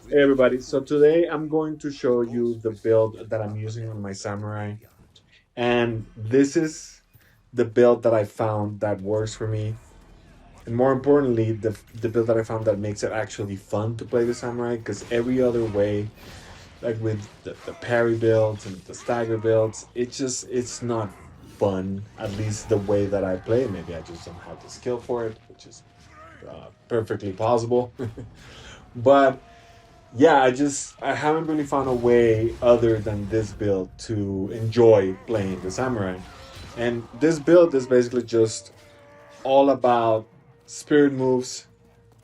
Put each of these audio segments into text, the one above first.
Hey everybody, so today I'm going to show you the build that I'm using on my samurai. And this is the build that I found that works for me. And more importantly, the build that I found that makes it actually fun to play the samurai, because every other way, like with the parry builds and the stagger builds, it's not fun, at least the way that I play. Maybe I just don't have the skill for it, which is perfectly possible. But yeah, I haven't really found a way other than this build to enjoy playing the samurai. And this build is basically just all about spirit moves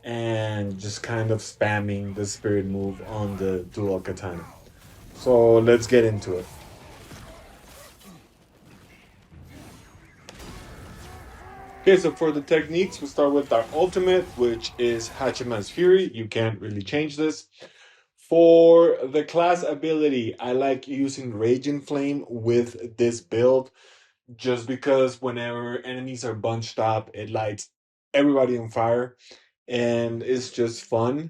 and just kind of spamming the spirit move on the dual katana. So let's get into it. Okay, so for the techniques, we start with our ultimate, which is Hachiman's Fury. You can't really change this. For the class ability, I like using Rage and Flame with this build just because whenever enemies are bunched up, it lights everybody on fire and it's just fun.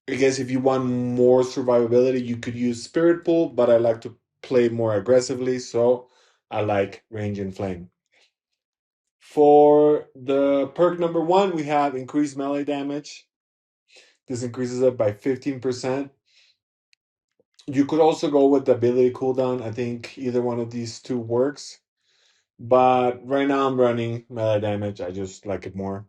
I guess if you want more survivability, you could use Spirit Pool, but I like to play more aggressively, so I like Range and Flame. For the perk number one, we have increased melee damage. This increases it by 15%. You could also go with the ability cooldown. I think either one of these two works. But right now I'm running melee damage. I just like it more.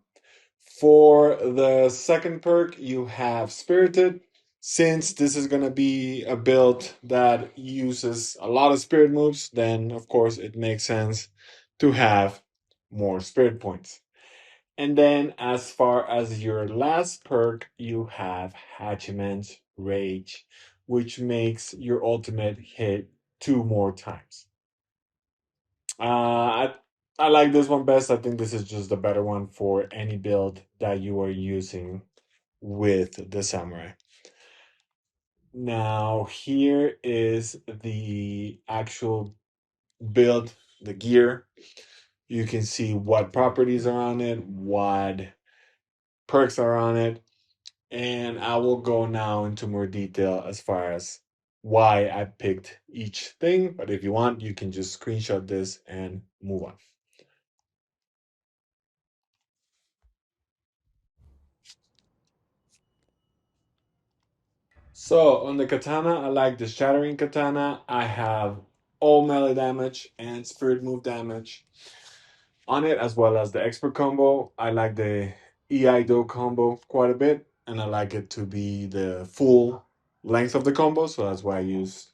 For the second perk, you have Spirited. Since this is going to be a build that uses a lot of spirit moves, then of course it makes sense to have more spirit points. And then, as far as your last perk, you have Hachiman's Rage, which makes your ultimate hit two more times. I like this one best. I think this is just the better one for any build that you are using with the samurai. Now, here is the actual build, the gear. You can see what properties are on it, what perks are on it, and I will go now into more detail as far as why I picked each thing. But if you want, you can just screenshot this and move on. So on the katana, I like the shattering katana. I have all melee damage and spirit move damage on it, as well as the expert combo. I like the EI-Do combo quite a bit, and I like it to be the full length of the combo, so that's why I use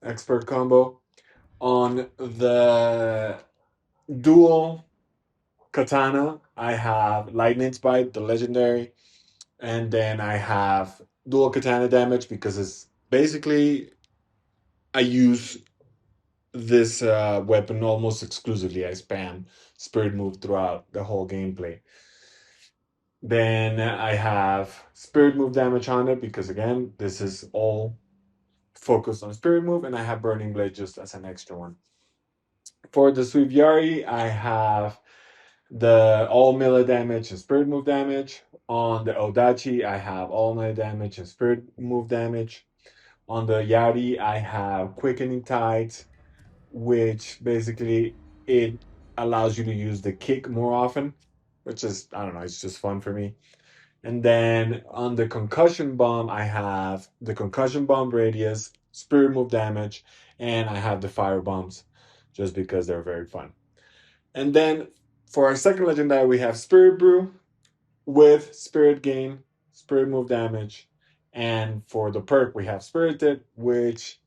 expert combo. On the dual katana, I have Lightning Bite, the legendary, and then I have dual katana damage because it's basically I use this weapon almost exclusively. I spam spirit move throughout the whole gameplay. Then I have spirit move damage on it because again, this is all focused on spirit move, and I have burning blade just as an extra one. For the Sweep Yari, I have the all melee damage and spirit move damage. On the Odachi, I have all melee damage and spirit move damage. On the Yari, I have quickening tides, which basically it allows you to use the kick more often, which is I don't know, it's just fun for me. And then on the concussion bomb, I have the concussion bomb radius, spirit move damage, and I have the fire bombs just because they're very fun. And then for our second legendary, we have Spirit Brew with Spirit Gain, Spirit Move damage. And for the perk, we have Spirited, which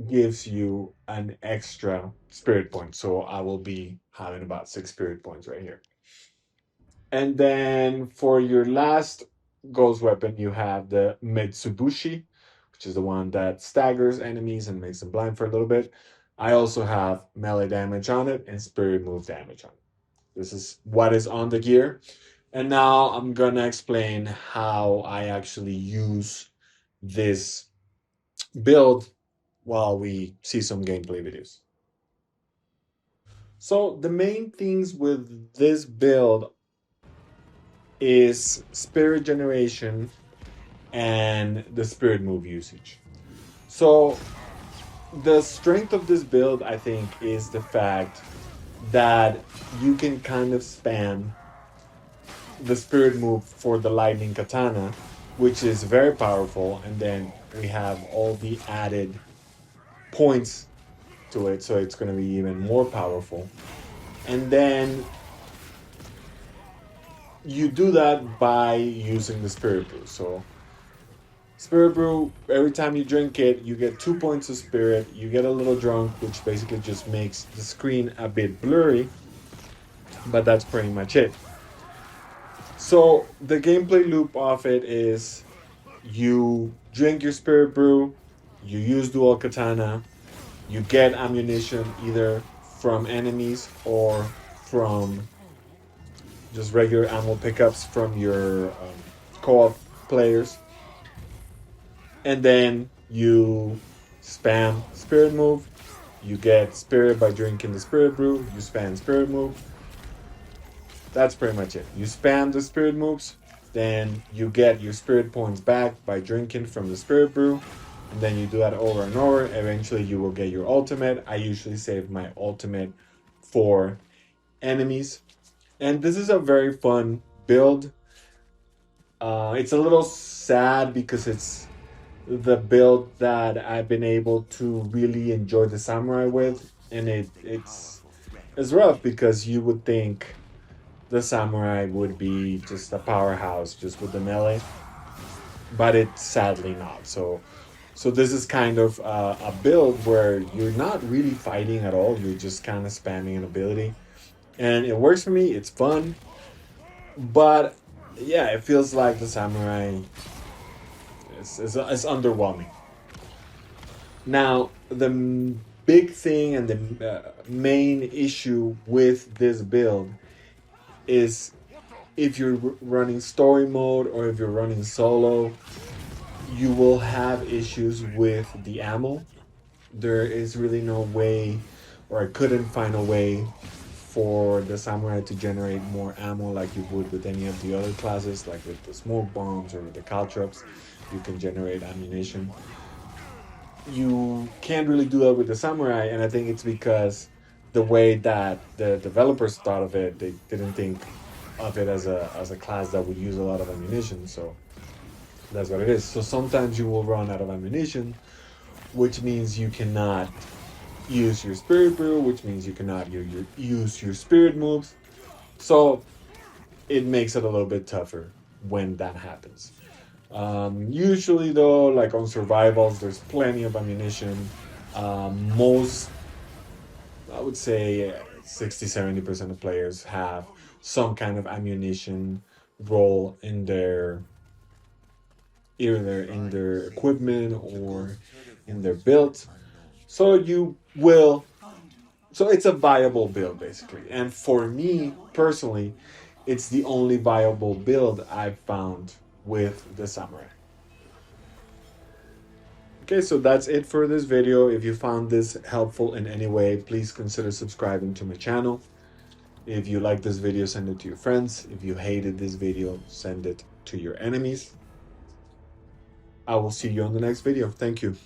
gives you an extra spirit point. So I will be having about 6 spirit points right here. And then for your last ghost weapon, you have the Mitsubushi, which is the one that staggers enemies and makes them blind for a little bit. I also have melee damage on it and spirit move damage on it. This is what is on the gear. And now I'm gonna explain how I actually use this build while we see some gameplay videos. So the main things with this build is spirit generation and the spirit move usage. So the strength of this build, I think, is the fact that you can kind of spam the spirit move for the lightning katana, which is very powerful, and then we have all the added points to it, so it's going to be even more powerful. And then you do that by using the spirit brew. So spirit brew, every time you drink it, you get 2 points of spirit. You get a little drunk, which basically just makes the screen a bit blurry, but that's pretty much it. So the gameplay loop of it is you drink your spirit brew, you use dual katana, you get ammunition either from enemies or from just regular ammo pickups from your co-op players, and then you spam spirit move. You get spirit by drinking the spirit brew. You spam spirit move. That's pretty much it. You spam the spirit moves, then you get your spirit points back by drinking from the spirit brew, and then you do that over and over. Eventually, you will get your ultimate. I usually save my ultimate for enemies, and this is a very fun build. It's a little sad because it's the build that I've been able to really enjoy the samurai with, and it's rough because you would think the samurai would be just a powerhouse just with the melee, but it's sadly not. So this is kind of a build where you're not really fighting at all. You're just kind of spamming an ability, and it works for me. It's fun, but yeah, it feels like the samurai is underwhelming. Now, the big thing and the main issue with this build is if you're running story mode or if you're running solo, you will have issues with the ammo. There is really no way, or I couldn't find a way for the samurai to generate more ammo like you would with any of the other classes, like with the smoke bombs or with the caltrops. You can generate ammunition. You can't really do that with the samurai, and I think it's because the way that the developers thought of it, they didn't think of it as a class that would use a lot of ammunition. So that's what it is. So sometimes you will run out of ammunition, which means you cannot use your spirit brew, which means you cannot use your spirit moves. So it makes it a little bit tougher when that happens. Usually, though, like on survivals, there's plenty of ammunition. Most, I would say, 60-70% of players have some kind of ammunition role in their either in their equipment or in their build. So you will. So it's a viable build basically, and for me personally, it's the only viable build I've found with the samurai. Okay, so that's it for this video. If you found this helpful in any way, please consider subscribing to my channel. If you like this video, send it to your friends. If you hated this video, send it to your enemies. I will see you on the next video. Thank you.